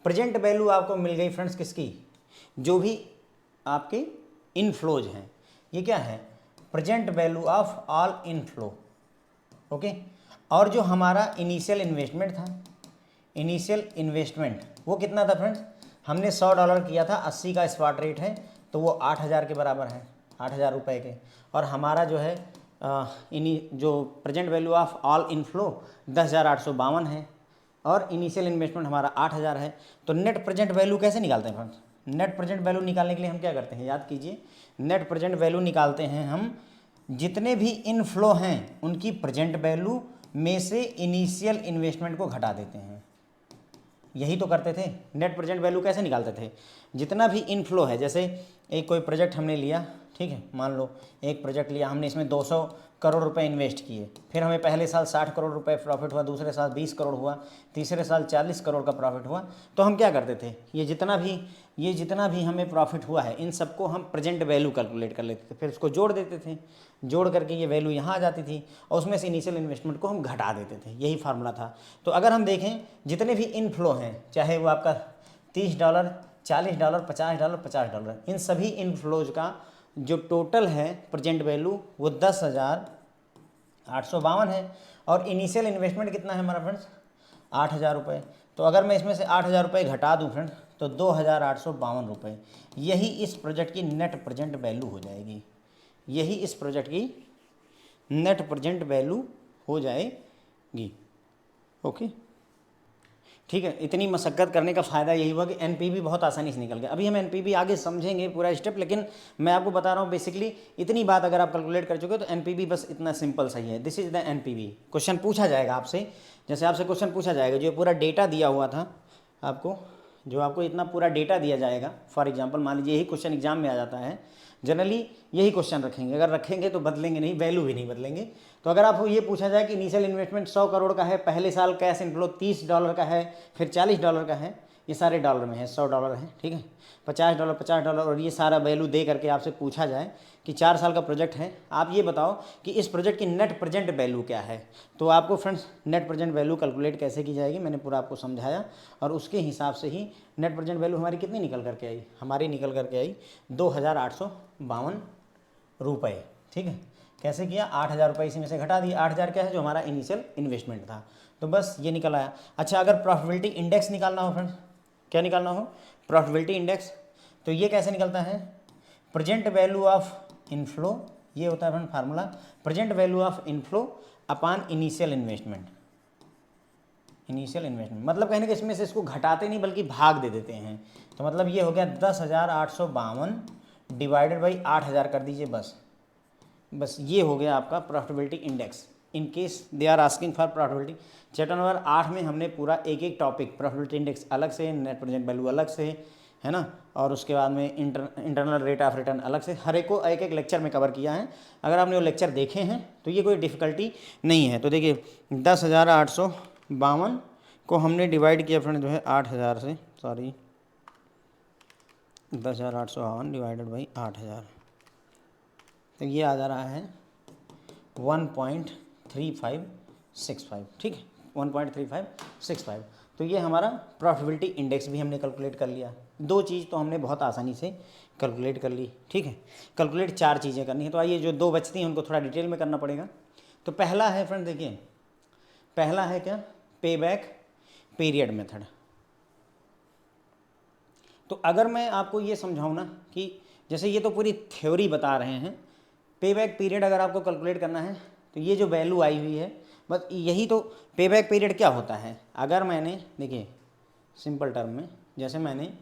प्रेजेंट वैल्यू आपको मिल गई फ्रेंड्स किसकी, जो भी आपके इनफ्लोज हैं, ये क्या है, present value of all inflow, okay. और जो हमारा इनिशियल इन्वेस्टमेंट था, इनिशियल इन्वेस्टमेंट वो कितना था फ्रेंड्स, हमने $100 किया था, 80 का स्पॉट रेट है तो वो 8,000 के बराबर है, 8,000 रुपये के। और हमारा जो है जो present value of all inflow 10,852 है, और इनिशियल इन्वेस्टमेंट हमारा 8,000 है। तो नेट प्रेजेंट वैल्यू कैसे निकालते हैं फ्रेंड्स, नेट प्रेजेंट वैल्यू निकालने के लिए हम क्या करते हैं, याद कीजिए, नेट प्रेजेंट वैल्यू निकालते हैं हम जितने भी इनफ्लो हैं उनकी प्रेजेंट वैल्यू में से इनिशियल इन्वेस्टमेंट को घटा देते हैं। यही तो करते थे, नेट प्रेजेंट वैल्यू कैसे निकालते थे, जितना भी इनफ्लो है, जैसे एक कोई प्रोजेक्ट हमने लिया, ठीक है, मान लो एक प्रोजेक्ट लिया हमने, इसमें 200 करोड़ रुपए इन्वेस्ट किए, फिर हमें पहले साल 60 करोड़ रुपए प्रॉफिट हुआ, दूसरे साल 20 करोड़ हुआ, तीसरे साल 40 करोड़ का प्रॉफिट हुआ। तो हम क्या करते थे, ये जितना भी हमें प्रॉफिट हुआ है इन सबको हम प्रेजेंट वैल्यू कैलकुलेट कर लेते थे, फिर उसको जोड़ देते थे, जोड़ करके ये वैल्यू यहाँ आ जाती थी, और उसमें से इनिशियल इन्वेस्टमेंट को हम घटा देते थे, यही फार्मूला था। तो अगर हम देखें जितने भी इनफ्लो हैं, चाहे वो आपका $30, $40, $50, $50, इन सभी इनफ्लोज का जो टोटल है प्रेजेंट वैल्यू वो 10,852 है, और इनिशियल इन्वेस्टमेंट कितना है हमारा फ्रेंड्स, 8,000 रुपये। तो अगर मैं इसमें से 8,000 रुपये घटा दूँ फ्रेंड्स तो 2,852 रुपये, यही इस प्रोजेक्ट की नेट प्रेजेंट वैल्यू हो जाएगी, यही इस प्रोजेक्ट की नेट प्रेजेंट वैल्यू हो जाएगी, ओके, ठीक है। इतनी मशक्क़त करने का फ़ायदा यही हुआ कि एनपीवी बहुत आसानी से निकल गया। अभी हम एनपीवी आगे समझेंगे पूरा स्टेप, लेकिन मैं आपको बता रहा हूँ बेसिकली इतनी बात अगर आप कैलकुलेट कर चुके हो तो एनपीवी बस इतना सिंपल सही है। This is the NPV. Question पूछा जाएगा आपसे, जैसे आपसे क्वेश्चन पूछा जाएगा, जो पूरा डेटा दिया हुआ था आपको, जो आपको इतना पूरा डेटा दिया जाएगा, फॉर एग्जाम्पल मान लीजिए यही क्वेश्चन एग्जाम में आ जाता है, जनरली यही क्वेश्चन रखेंगे, अगर रखेंगे तो बदलेंगे नहीं, वैल्यू भी नहीं बदलेंगे। तो अगर आपको ये पूछा जाए कि इनिशियल इन्वेस्टमेंट 100 करोड़ का है, पहले साल कैश इनफ्लो $30 का है, फिर $40 का है, ये सारे डॉलर में है, $100 है, ठीक है, $50, $50, और ये सारा वैल्यू दे करके आपसे पूछा जाए कि 4 साल का प्रोजेक्ट है, आप ये बताओ कि इस प्रोजेक्ट की नेट प्रेजेंट वैल्यू क्या है। तो आपको friends net present value calculate कैसे की जाएगी मैंने पूरा आपको समझाया, और उसके हिसाब से ही नेट प्रेजेंट वैल्यू हमारी कितनी निकल करके आई, हमारी निकल करके आई 2,852 रुपये, ठीक है। कैसे किया, 8,000 रुपये इसी में से घटा दिए, 8,000 क्या है जो हमारा इनिशियल इन्वेस्टमेंट था, तो बस ये निकल आया। अच्छा, अगर प्रॉफिटेबिलिटी इंडेक्स निकालना हो फ्रेंड्स, क्या निकालना हो, प्रॉफिटेबिलिटी इंडेक्स, तो ये कैसे निकलता है, प्रेजेंट वैल्यू ऑफ इनफ्लो, ये होता है friend formula, present value of inflow upon initial investment. Initial investment मतलब कहने के इसमें से इसको घटाते नहीं बल्कि भाग दे देते हैं, तो मतलब ये हो गया 10,852 डिवाइडेड बाई 8,000 कर दीजिए, बस ये हो गया आपका profitability index. In case they are asking for profitability, chapter number 8 में हमने पूरा एक एक टॉपिक, प्रॉफिटेबिलिटी इंडेक्स अलग से, नेट प्रेजेंट वैल्यू अलग से, है ना, और उसके बाद में इंटरनल रेट ऑफ रिटर्न अलग से, हर एक को एक एक लेक्चर में कवर किया है। अगर आपने वो लेक्चर देखे हैं तो ये कोई डिफ़िकल्टी नहीं है। तो देखिए 10,852 को हमने डिवाइड किया फ्रेंड जो है 8,000 से, सॉरी 10,852 डिवाइडेड बाई 8,000, तो ये आ जा रहा है 1.3565, ठीक है 1.3565। तो ये हमारा प्रॉफिटेबिलिटी इंडेक्स भी हमने कैलकुलेट कर लिया। दो चीज़ तो हमने बहुत आसानी से कैलकुलेट कर ली, ठीक है। कैलकुलेट 4 चीज़ें करनी है, तो आइए जो 2 बचती हैं उनको थोड़ा डिटेल में करना पड़ेगा। तो पहला है फ्रेंड, देखिए पहला है क्या, पे बैक पीरियड मेथड। तो अगर मैं आपको ये समझाऊँ ना कि जैसे ये तो पूरी थ्योरी बता रहे हैं, पे बैक पीरियड अगर आपको कैलकुलेट करना है तो ये जो वैल्यू आई हुई है बस यही तो पे बैक पीरियड क्या होता है। अगर मैंने देखिए सिंपल टर्म में, जैसे मैंने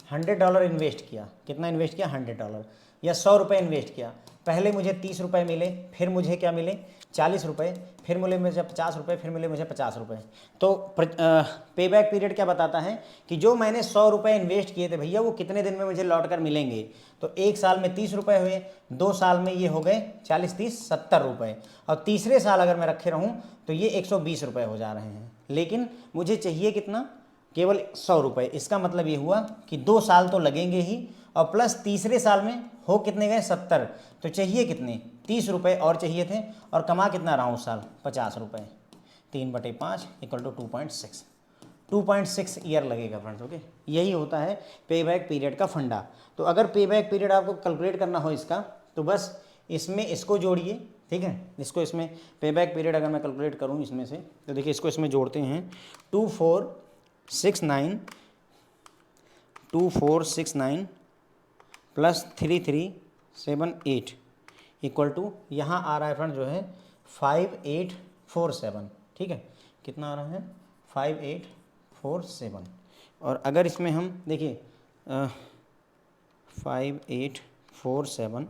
$100 इन्वेस्ट किया, कितना इन्वेस्ट किया $100, या 100 रुपये इन्वेस्ट किया, पहले मुझे 30 रुपये मिले, फिर मुझे क्या मिले 40 रुपये, फिर मिले मुझे 50 रुपये, फिर मिले मुझे 50 रुपये। तो पे बैक पीरियड क्या बताता है कि जो मैंने 100 रुपये इन्वेस्ट किए थे भैया वो कितने दिन में मुझे लौट कर मिलेंगे। तो 1 साल में 30 रुपये हुए, 2 साल में ये हो गए 40 30 70 रुपये, और तीसरे साल अगर मैं रखे रहूँ तो ये 120 रुपये हो जा रहे हैं। लेकिन मुझे चाहिए कितना, केवल 100 रुपये। इसका मतलब ये हुआ कि 2 साल तो लगेंगे ही, और प्लस तीसरे साल में हो कितने गए 70, तो चाहिए कितने 30 रुपये और चाहिए थे, और कमा कितना रहा हूँ उस साल 50 रुपये। 3/5 इक्वल टू 2.6 ईयर लगेगा फ्रेंड्स, ओके। यही होता है पे बैक पीरियड का फंडा। तो अगर पे बैक पीरियड आपको कैलकुलेट करना हो इसका, तो बस इसमें इसको जोड़िए, ठीक है। इसको इसमें पे बैक पीरियड अगर मैं कैलकुलेट करूँ इसमें से, तो देखिए इसको इसमें जोड़ते हैं 2469 प्लस 3378 इक्वल टू यहाँ आ रहा है फ्रेंड जो है 5847, ठीक है। कितना आ रहा है 5847। और अगर इसमें हम देखिए 5847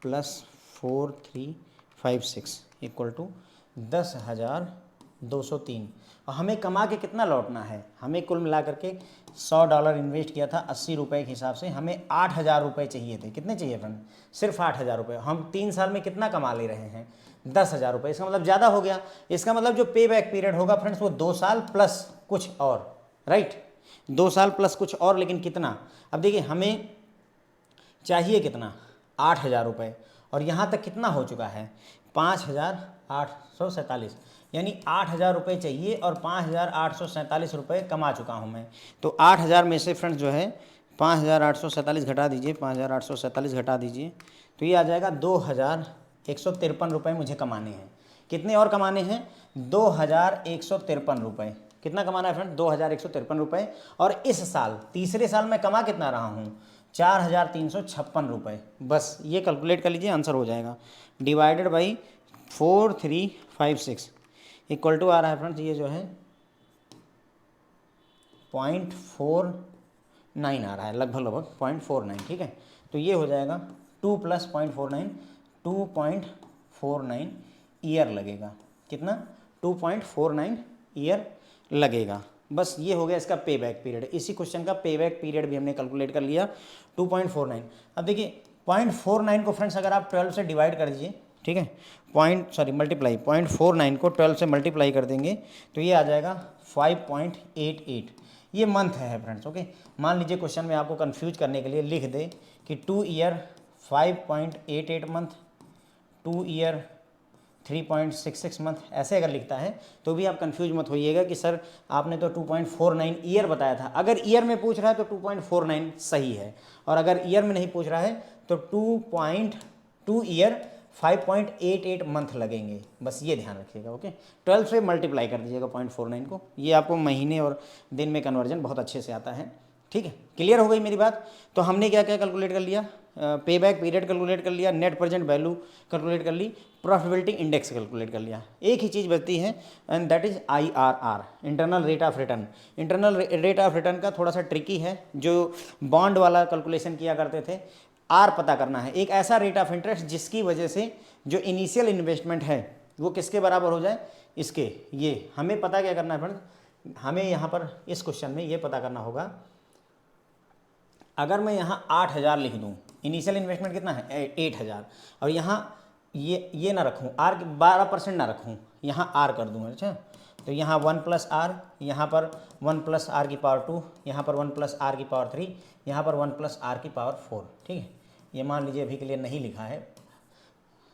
प्लस 4356 इक्वल टू 10,203। और हमें कमा के कितना लौटना है, हमें कुल मिला करके $100 इन्वेस्ट किया था 80 रुपये के हिसाब से, हमें 8,000 रुपये चाहिए थे। कितने चाहिए फ्रेंड, सिर्फ 8,000 रुपये। हम 3 साल में कितना कमा ले रहे हैं 10,000 रुपये। इसका मतलब ज़्यादा हो गया। इसका मतलब जो पे बैक पीरियड होगा फ्रेंड्स वो 2 साल प्लस कुछ और, राइट, 2 साल प्लस कुछ और। लेकिन कितना, अब देखिए हमें चाहिए कितना 8,000 रुपये, और यहाँ तक कितना हो चुका है 5,847, यानी 8,000 रुपये चाहिए और 5,847 रुपये कमा चुका हूँ मैं। तो 8,000 में से फ्रेंड्स जो है 5,847 घटा दीजिए, 5,847 घटा दीजिए, तो ये आ जाएगा 2,153 रुपये मुझे कमाने हैं। कितने और कमाने हैं 2,153 रुपये। कितना कमाना है फ्रेंड 2,153 रुपये। और इस साल तीसरे साल में कमा कितना रहा हूँ 4,356 रुपये। बस ये कैलकुलेट कर लीजिए, आंसर हो जाएगा। डिवाइडेड बाई 4356 इक्वल टू आ रहा है फ्रेंड्स ये जो है 0.49 आ रहा है, लगभग 0.49, ठीक है। तो ये हो जाएगा 2 प्लस 0.49, 2.49 ईयर लगेगा। कितना 2.49 ईयर लगेगा। बस ये हो गया इसका पे बैक पीरियड। इसी क्वेश्चन का पे बैक पीरियड भी हमने कैलकुलेट कर लिया 2.49। अब देखिए 0.49 को फ्रेंड्स अगर आप 12 से डिवाइड कर दीजिए, ठीक है, मल्टीप्लाई 0.49 को 12 से मल्टीप्लाई कर देंगे तो ये आ जाएगा 5.88। ये मंथ है फ्रेंड्स, ओके। मान लीजिए क्वेश्चन में आपको कंफ्यूज करने के लिए लिख दे कि 2 ईयर 5.88 मंथ, 2 ईयर 3.66 मंथ, ऐसे अगर लिखता है तो भी आप कंफ्यूज मत होइएगा कि सर आपने तो 2.49 ईयर बताया था। अगर ईयर में पूछ रहा है तो 2.49 सही है, और अगर ईयर में नहीं पूछ रहा है तो 2 ईयर 5.88 मंथ लगेंगे। बस ये ध्यान रखिएगा, ओके। 12 से मल्टीप्लाई कर दीजिएगा 0.49 को, ये आपको महीने और दिन में कन्वर्जन बहुत अच्छे से आता है, ठीक है। क्लियर हो गई मेरी बात। तो हमने क्या क्या कैलकुलेट कर लिया, पे बैक पीरियड कैलकुलेट कर लिया, नेट प्रेजेंट वैल्यू कैलकुलेट कर ली, प्रॉफिटेबिलिटी इंडेक्स कैलकुलेट कर लिया। एक ही चीज़ बचती है and that is IRR, internal rate of return. Internal rate of return का थोड़ा सा ट्रिकी है, जो बॉन्ड वाला कैलकुलेशन किया करते थे। आर पता करना है, एक ऐसा रेट ऑफ इंटरेस्ट जिसकी वजह से जो इनिशियल इन्वेस्टमेंट है वो किसके बराबर हो जाए, इसके। ये हमें पता क्या करना है फ्रेंड्स, हमें यहाँ पर इस क्वेश्चन में ये पता करना होगा अगर मैं यहाँ 8,000 लिख दूँ, इनिशियल इन्वेस्टमेंट कितना है 8,000, और यहाँ ये ना रखूँ आर 12% ना रखूँ, यहाँ आर कर दूँ। अच्छा, तो यहाँ 1 + r, यहाँ पर 1 + r की पावर 2, यहाँ पर 1 + r की पावर 3, यहाँ पर 1 + r की पावर 4। ठीक है, ये मान लीजिए अभी के लिए नहीं लिखा है,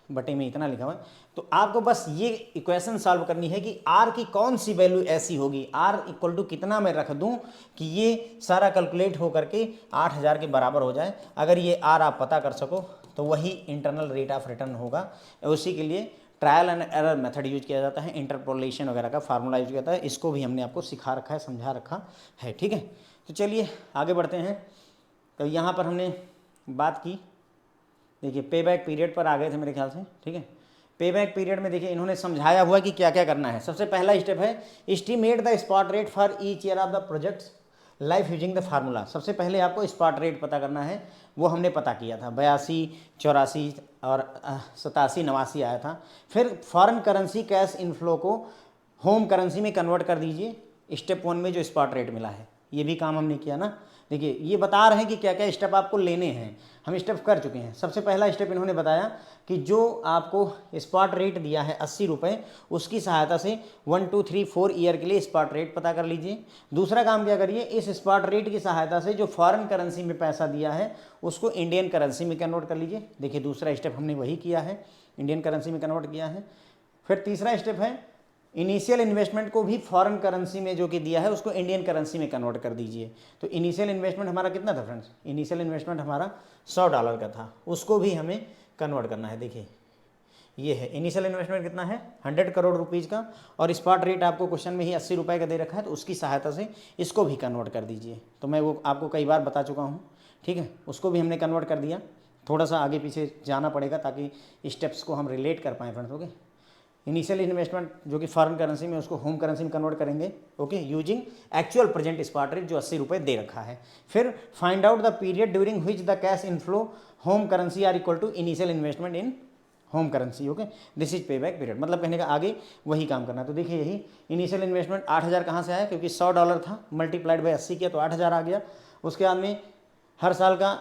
बटे में इतना लिखा हुआ है। तो आपको बस ये इक्वेशन सॉल्व करनी है कि r की कौन सी वैल्यू ऐसी होगी, r = कितना मैं रख दूं कि ये सारा कैलकुलेट हो करके 8,000 के बराबर हो जाए। अगर ये r आप पता कर सको तो वही इंटरनल रेट ऑफ रिटर्न होगा। उसी के लिए trial and error method use किया जाता है, इंटरपोलेशन वगैरह का फार्मूला यूज किया जाता है। इसको भी हमने आपको सिखा रखा है, समझा रखा है। ठीक है, तो चलिए आगे बढ़ते हैं। तो यहाँ पर हमने बात की, देखिए पे बैक पीरियड पर आ गए थे मेरे ख्याल से। ठीक है, पे बैक पीरियड में देखिए इन्होंने समझाया हुआ कि क्या क्या करना है। सबसे पहला स्टेप है estimate the spot rate for each year of the projects life using the formula. सबसे पहले आपको स्पॉट रेट पता करना है, वो हमने पता किया था, 82, 84 और 87, 89 आया था। फिर फॉरेन करेंसी कैश इनफ्लो को होम करेंसी में कन्वर्ट कर दीजिए, स्टेप 1 में जो स्पॉट रेट मिला है। ये भी काम हमने किया ना। देखिए ये बता रहे हैं कि क्या क्या स्टेप आपको लेने हैं, हम स्टेप कर चुके हैं। सबसे पहला स्टेप इन्होंने बताया कि जो आपको स्पॉट रेट दिया है 80 रुपये, उसकी सहायता से 1, 2, 3, 4 ईयर के लिए स्पॉट रेट पता कर लीजिए। दूसरा काम क्या करिए, इस स्पॉट रेट की सहायता से जो फॉरेन करेंसी में पैसा दिया है उसको इंडियन करेंसी में कन्वर्ट कर लीजिए। देखिए दूसरा स्टेप हमने वही किया है, इंडियन करेंसी में कन्वर्ट किया है। फिर तीसरा स्टेप है इनिशियल इन्वेस्टमेंट को भी फॉरेन करेंसी में जो कि दिया है उसको इंडियन करेंसी में कन्वर्ट कर दीजिए। तो इनिशियल इन्वेस्टमेंट हमारा कितना था फ्रेंड्स, इनिशियल इन्वेस्टमेंट हमारा $100 का था, उसको भी हमें कन्वर्ट करना है। देखिए ये है इनिशियल इन्वेस्टमेंट कितना है 100 करोड़ रुपीज़ का, और स्पॉट रेट आपको क्वेश्चन में ही 80 रुपये का दे रखा है, तो उसकी सहायता से इसको भी कन्वर्ट कर दीजिए। तो मैं वो आपको कई बार बता चुका हूँ। ठीक है, उसको भी हमने कन्वर्ट कर दिया। थोड़ा सा आगे पीछे जाना पड़ेगा ताकि स्टेप्स को हम रिलेट कर पाएँ फ्रेंड्स। ओके, इनिशियल इन्वेस्टमेंट जो कि फॉरेन करेंसी में, उसको होम करेंसी में कन्वर्ट करेंगे। Okay, using actual present spot rate जो 80 रुपये दे रखा है। फिर find out the period during which the cash inflow home currency are equal to initial investment in home currency. Okay, this is pay back period, मतलब कहने का आगे वही काम करना है। तो देखिए यही इनिशियल इन्वेस्टमेंट 8,000 कहाँ से आया, क्योंकि $100 था, मल्टीप्लाइड बाई 80 किया तो 8,000 आ गया। उसके बाद में हर साल का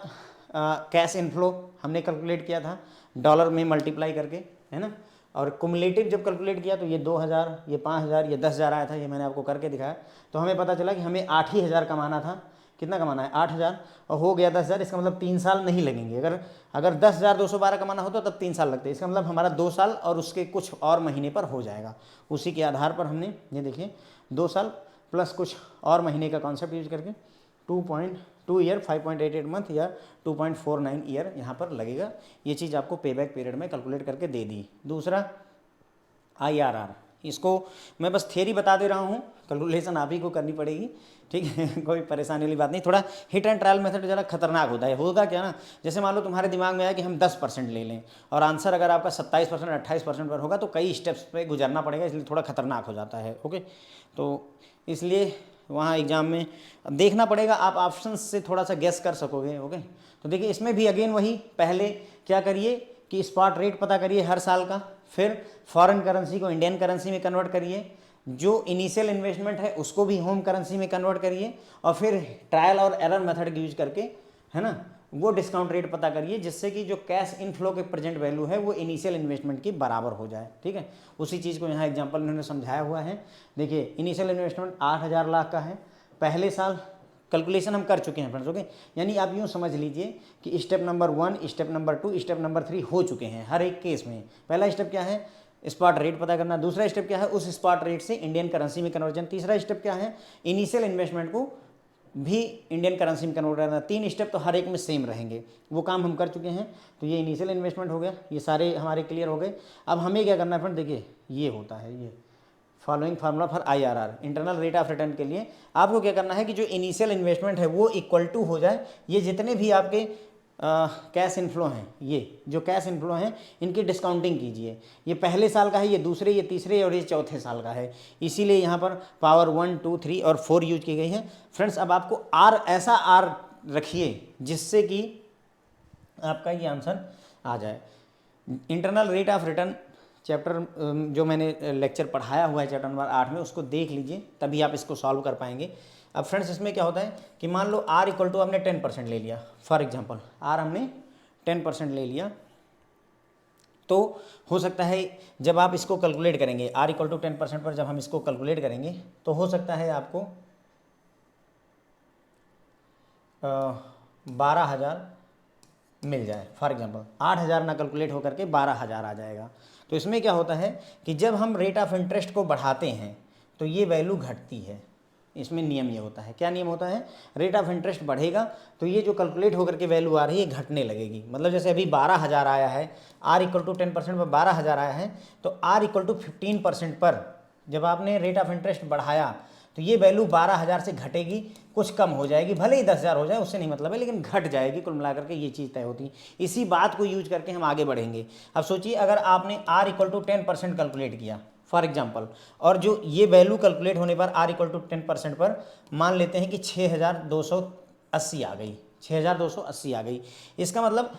कैश इनफ्लो हमने कैलकुलेट किया था डॉलर में मल्टीप्लाई करके, है ना। और कुमुलेटिव जब कैलकुलेट किया तो ये 2,000, ये 5,000, ये 10,000 आया था। ये मैंने आपको करके दिखाया। तो हमें पता चला कि हमें 8,000 कमाना था। कितना कमाना है 8,000, और हो गया 10,000। इसका मतलब 3 साल नहीं लगेंगे। अगर 10,212 कमाना होता तब 3 साल लगते। इसका मतलब हमारा 2 साल और उसके कुछ और महीने पर हो जाएगा। उसी के आधार पर हमने ये देखिए 2 साल प्लस कुछ और महीने का कॉन्सेप्ट यूज करके 2 ईयर 5.88 मंथ या 2.49 ईयर यहाँ पर लगेगा। ये चीज़ आपको पे बैक पीरियड में कैलकुलेट करके दे दी। दूसरा IRR, इसको मैं बस थियरी बता दे रहा हूँ, कैलकुलेशन आप ही को करनी पड़ेगी। ठीक है, कोई परेशानी वाली बात नहीं। थोड़ा हिट एंड ट्रायल मेथड ज़रा खतरनाक होता है। होगा क्या ना, जैसे मान लो तुम्हारे दिमाग में आया कि हम 10% ले लें, और आंसर अगर आपका 27%, 28% पर होगा तो कई स्टेप्स पे गुजरना पड़ेगा, इसलिए थोड़ा खतरनाक हो जाता है। ओके, तो इसलिए वहाँ एग्जाम में देखना पड़ेगा, आप ऑप्शन से थोड़ा सा गेस कर सकोगे। ओके, तो देखिए इसमें भी अगेन वही, पहले क्या करिए कि स्पॉट रेट पता करिए हर साल का, फिर फॉरेन करेंसी को इंडियन करेंसी में कन्वर्ट करिए, जो इनिशियल इन्वेस्टमेंट है उसको भी होम करेंसी में कन्वर्ट करिए, और फिर ट्रायल और एरर मेथड यूज करके, है ना, वो डिस्काउंट रेट पता करिए जिससे कि जो कैश इनफ्लो के प्रेजेंट वैल्यू है वो इनिशियल इन्वेस्टमेंट की बराबर हो जाए। ठीक है, उसी चीज़ को यहाँ एग्जांपल इन्होंने समझाया हुआ है। देखिए इनिशियल इन्वेस्टमेंट 8,000 लाख का है, पहले साल कैलकुलेशन हम कर चुके हैं फ्रेंड्स। ओके, यानी आप यूँ समझ लीजिए कि step number 1, step number 2, step number 3 हो चुके हैं हर एक केस में। पहला स्टेप क्या है, स्पॉट रेट पता करना। दूसरा स्टेप क्या है, उस स्पॉट रेट से इंडियन करेंसी में कन्वर्जन। तीसरा स्टेप क्या है, इनिशियल इन्वेस्टमेंट को भी इंडियन करेंसी में कन्वर्ट करना। 3 स्टेप तो हर एक में सेम रहेंगे, वो काम हम कर चुके हैं। तो ये इनिशियल इन्वेस्टमेंट हो गया, ये सारे हमारे क्लियर हो गए। अब हमें क्या करना है फ्रेंड, देखिए ये होता है ये following formula for IRR, internal rate of return के लिए आपको क्या करना है कि जो इनिशियल इन्वेस्टमेंट है वो इक्वल टू हो जाए, ये जितने भी आपके कैश इनफ्लो हैं, ये जो कैश इनफ्लो हैं इनकी डिस्काउंटिंग कीजिए। ये पहले साल का है, ये दूसरे, ये तीसरे और ये चौथे साल का है, इसीलिए यहाँ पर पावर 1, 2, 3 और 4 यूज की गई है। फ्रेंड्स अब आपको R, ऐसा R रखिए जिससे कि आपका ये आंसर आ जाए। Internal rate of return chapter जो मैंने लेक्चर पढ़ाया हुआ है चैप्टर नंबर 8 में, उसको देख लीजिए, तभी आप इसको सॉल्व कर पाएंगे। अब फ्रेंड्स इसमें क्या होता है कि मान लो आर इक्वल टू आपने 10% ले लिया, फॉर एग्जांपल आर हमने 10% ले लिया, तो हो सकता है जब आप इसको कैलकुलेट करेंगे आर इक्वल टू 10% पर जब हम इसको कैलकुलेट करेंगे तो हो सकता है आपको 12,000 मिल जाए। फॉर एग्जांपल 8,000 ना कैलकुलेट होकर के 12,000 आ जाएगा। तो इसमें क्या होता है कि जब हम रेट ऑफ इंटरेस्ट को बढ़ाते हैं तो ये वैल्यू घटती है। इसमें नियम ये होता है, क्या नियम होता है, रेट ऑफ इंटरेस्ट बढ़ेगा तो ये जो कैलकुलेट होकर के वैल्यू आ रही है घटने लगेगी। मतलब जैसे अभी 12,000 आया है, आर इक्वल टू 10% पर 12,000 आया है, तो आर इक्वल टू 15% पर जब आपने रेट ऑफ इंटरेस्ट बढ़ाया तो ये वैल्यू 12,000 से घटेगी, कुछ कम हो जाएगी, भले ही 10,000 हो जाए उससे नहीं मतलब है, लेकिन घट जाएगी। कुल मिलाकर के ये चीज़ तय होती है। इसी बात को यूज करके हम आगे बढ़ेंगे। अब सोचिए अगर आपने आर इक्वल टू 10% कैलकुलेट किया फॉर एग्जाम्पल, और जो ये वैल्यू कैलकुलेट होने पर आर इक्वल टू 10% पर मान लेते हैं कि 6,280 आ गई, 6,280 आ गई। इसका मतलब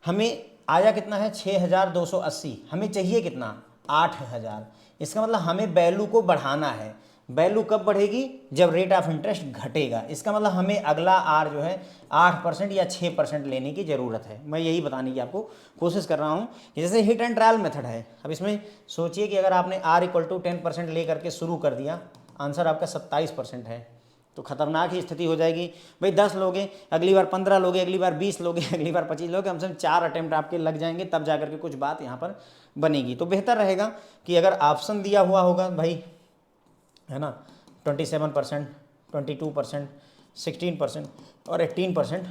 हमें आया कितना है 6,280, हमें चाहिए कितना 8,000। इसका मतलब हमें वैल्यू को बढ़ाना है। वैल्यू कब बढ़ेगी, जब रेट ऑफ इंटरेस्ट घटेगा। इसका मतलब हमें अगला आर जो है 8% या 6% लेने की ज़रूरत है। मैं यही बताने की आपको कोशिश कर रहा हूँ कि जैसे हिट एंड ट्रायल मेथड है। अब इसमें सोचिए कि अगर आपने आर इक्वल टू 10% ले करके शुरू कर दिया, आंसर आपका 27% है, तो खतरनाक ही स्थिति हो जाएगी। भाई 10 लोगे, अगली बार 15 लोगे, अगली बार 20 लोगे, अगली बार 25 लोगे, कम से कम 4 अटेम्प्ट आपके लग जाएंगे, तब जा करके कुछ बात यहाँ पर बनेगी। तो बेहतर रहेगा कि अगर ऑप्शन दिया हुआ होगा भाई, है ना, 27%, 22%, 16% और 18%,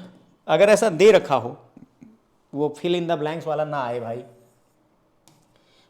अगर ऐसा दे रखा हो, वो फिल इन द ब्लैंक्स वाला ना आए भाई।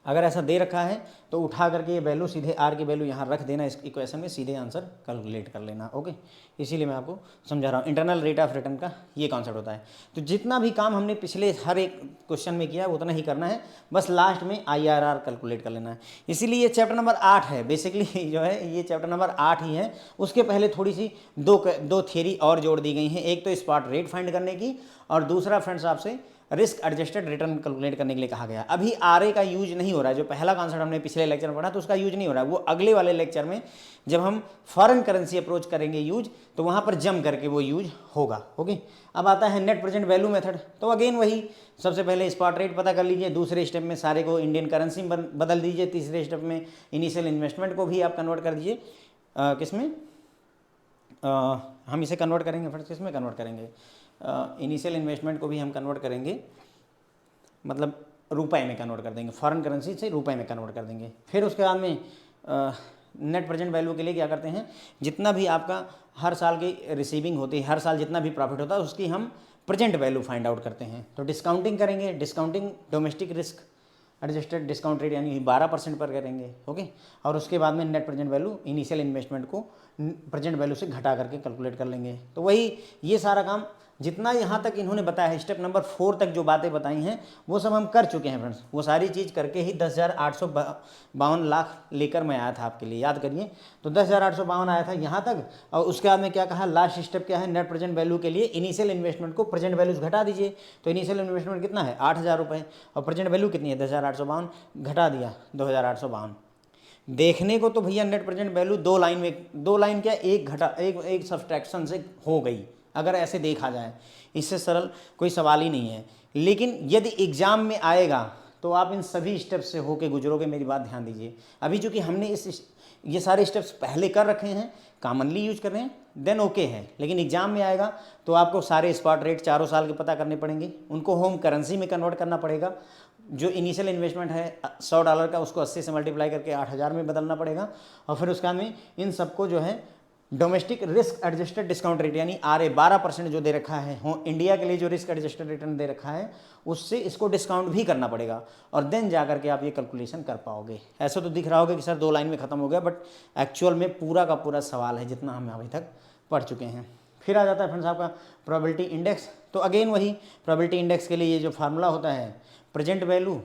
अगर ऐसा दे रखा है तो उठा करके ये वैल्यू सीधे आर की वैल्यू यहाँ रख देना, इस इक्वेशन में सीधे आंसर कैलकुलेट कर लेना। ओके, इसीलिए मैं आपको समझा रहा हूँ। इंटरनल रेट ऑफ रिटर्न का ये कॉन्सेप्ट होता है। तो जितना भी काम हमने पिछले हर एक क्वेश्चन में किया है उतना ही करना है, बस लास्ट में IRR कैलकुलेट कर लेना है। इसीलिए ये चैप्टर नंबर 8 है, बेसिकली जो है ये चैप्टर नंबर 8 ही है। उसके पहले थोड़ी सी दो थियरी और जोड़ दी गई हैं, एक तो स्पॉट रेट फाइंड करने की, और दूसरा फ्रेंड्स आपसे रिस्क एडजस्टेड रिटर्न कैलकुलेट करने के लिए कहा गया। अभी RA का यूज नहीं हो रहा है, जो पहला कॉन्सेप्ट हमने पिछले लेक्चर में पढ़ा तो उसका यूज नहीं हो रहा है। वो अगले वाले लेक्चर में जब हम फॉरेन करेंसी अप्रोच करेंगे यूज, तो वहाँ पर जम करके वो यूज होगा। ओके, अब आता है नेट प्रेजेंट वैल्यू मेथड। तो अगेन वही, सबसे पहले स्पॉट रेट पता कर लीजिए, दूसरे स्टेप में सारे को इंडियन करेंसी में बदल दीजिए, तीसरे स्टेप में इनिशियल इन्वेस्टमेंट को भी आप कन्वर्ट कर दीजिए किसमें, हम इसे कन्वर्ट करेंगे फिर किस में कन्वर्ट करेंगे, इनिशियल इन्वेस्टमेंट को भी हम कन्वर्ट करेंगे, मतलब रुपए में कन्वर्ट कर देंगे, फॉरेन करेंसी से रुपए में कन्वर्ट कर देंगे। फिर उसके बाद में नेट प्रेजेंट वैल्यू के लिए क्या करते हैं, जितना भी आपका हर साल की रिसीविंग होती है, हर साल जितना भी प्रॉफिट होता है उसकी हम प्रेजेंट वैल्यू फाइंड आउट करते हैं। तो डिस्काउंटिंग करेंगे, discounting domestic risk adjusted discount rate यानी 12% पर करेंगे। ओके, और उसके बाद में net present value initial investment को प्रेजेंट वैल्यू से घटा करके कैलकुलेट कर लेंगे। तो वही ये सारा काम जितना यहाँ तक इन्होंने बताया है, स्टेप नंबर 4 तक जो बातें बताई हैं वो सब हम कर चुके हैं फ्रेंड्स। वो सारी चीज़ करके ही 10,852 लाख लेकर मैं आया था आपके लिए, याद करिए। तो 10,852 आया था यहाँ तक, और उसके बाद में क्या कहा, लास्ट स्टेप क्या है, नेट प्रेजेंट वैल्यू के लिए इनिशियल इन्वेस्टमेंट को प्रेजेंट वैल्यू से घटा दीजिए। तो इनिशियल इन्वेस्टमेंट कितना है 8,000 रुपये, और प्रेजेंट वैल्यू कितनी है 10,852, घटा दिया 2,852। देखने को तो भैया नेट प्रेजेंट वैल्यू दो लाइन क्या, एक सब्सट्रैक्शन से हो गई, अगर ऐसे देखा जाए, इससे सरल कोई सवाल ही नहीं है। लेकिन यदि एग्जाम में आएगा तो आप इन सभी स्टेप्स से होके गुजरोगे। मेरी बात ध्यान दीजिए, अभी चूंकि हमने ये सारे स्टेप्स पहले कर रखे हैं, कॉमनली यूज कर रहे हैं, देन ओके है। लेकिन एग्जाम में आएगा तो आपको सारे स्पॉट रेट चारों साल के पता करने पड़ेंगे, उनको होम करेंसी में कन्वर्ट करना पड़ेगा। जो इनिशियल इन्वेस्टमेंट है $100 का, उसको 80 से मल्टीप्लाई करके 8,000 में बदलना पड़ेगा। और फिर उसके बाद में इन सबको जो है domestic risk adjusted discount rate यानी RA 12% जो दे रखा है, हो इंडिया के लिए जो रिस्क एडजस्टेड रिटर्न दे रखा है, उससे इसको डिस्काउंट भी करना पड़ेगा, और देन जा करके आप ये कैलकुलेशन कर पाओगे। ऐसा तो दिख रहा होगा कि सर 2 लाइन में खत्म हो गया, बट एक्चुअल में पूरा का पूरा सवाल है जितना हम अभी तक पढ़ चुके हैं। फिर आ जाता है फ्रेंड्स आपका प्रोबेबिलिटी इंडेक्स। तो अगेन वही प्रोबेबिलिटी इंडेक्स के लिए ये जो फार्मूला होता है, प्रेजेंट वैल्यू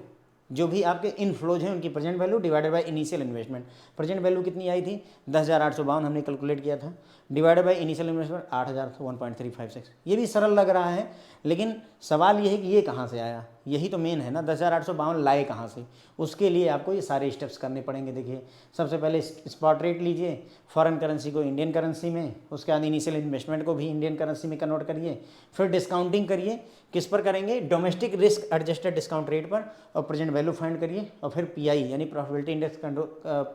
जो भी आपके इनफ्लोज हैं उनकी present value divided by initial investment. Present value कितनी आई थी 10,852 हमने कैलकुलेट किया था, डिवाइडेड बाय इनिशियल इन्वेस्टमेंट 8,000 1.356। ये भी सरल लग रहा है, लेकिन सवाल ये है कि ये कहाँ से आया। यही तो मेन है ना, 10,852 लाए कहाँ से, उसके लिए आपको ये सारे स्टेप्स करने पड़ेंगे। देखिए सबसे पहले स्पॉट रेट लीजिए, फॉरेन करेंसी को इंडियन करेंसी में, उसके बाद इनिशियल इन्वेस्टमेंट को भी इंडियन करेंसी में कन्वर्ट करिए, फिर डिस्काउंटिंग करिए, किस पर करेंगे, domestic risk adjusted discount rate पर, और प्रेजेंट वैल्यू फाइंड करिए, और फिर पीआई यानी प्रॉफिटेबिलिटी इंडेक्स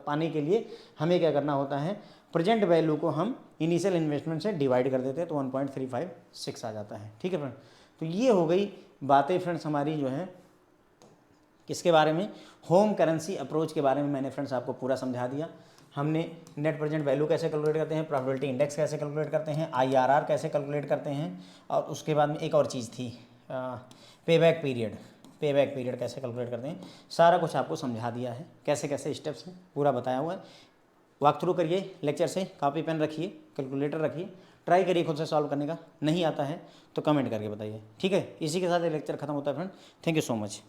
पाने के लिए हमें क्या करना होता है, प्रेजेंट वैल्यू को हम इनिशियल इन्वेस्टमेंट से डिवाइड कर देते हैं तो 1.356 आ जाता है। ठीक है फ्रेंड, तो ये हो गई बातें फ्रेंड्स हमारी जो है किसके बारे में, होम करेंसी अप्रोच के बारे में मैंने फ्रेंड्स आपको पूरा समझा दिया। हमने नेट प्रेजेंट वैल्यू कैसे कैलकुलेट करते हैं, प्रॉफिटेबिलिटी इंडेक्स कैसे कैलकुलेट करते हैं, आईआरआर कैसे कैलकुलेट करते हैं, और उसके बाद में एक और चीज़ थी पेबैक पीरियड कैसे कैलकुलेट करते हैं, सारा कुछ आपको समझा दिया है, कैसे कैसे स्टेप्स हैं पूरा बताया हुआ है। वॉक थ्रू करिए लेक्चर से, कॉपी पेन रखिए, कैलकुलेटर रखिए, ट्राई करिए खुद से सॉल्व करने का, नहीं आता है तो कमेंट करके बताइए। ठीक है, इसी के साथ ये लेक्चर खत्म होता है friend, thank you so much.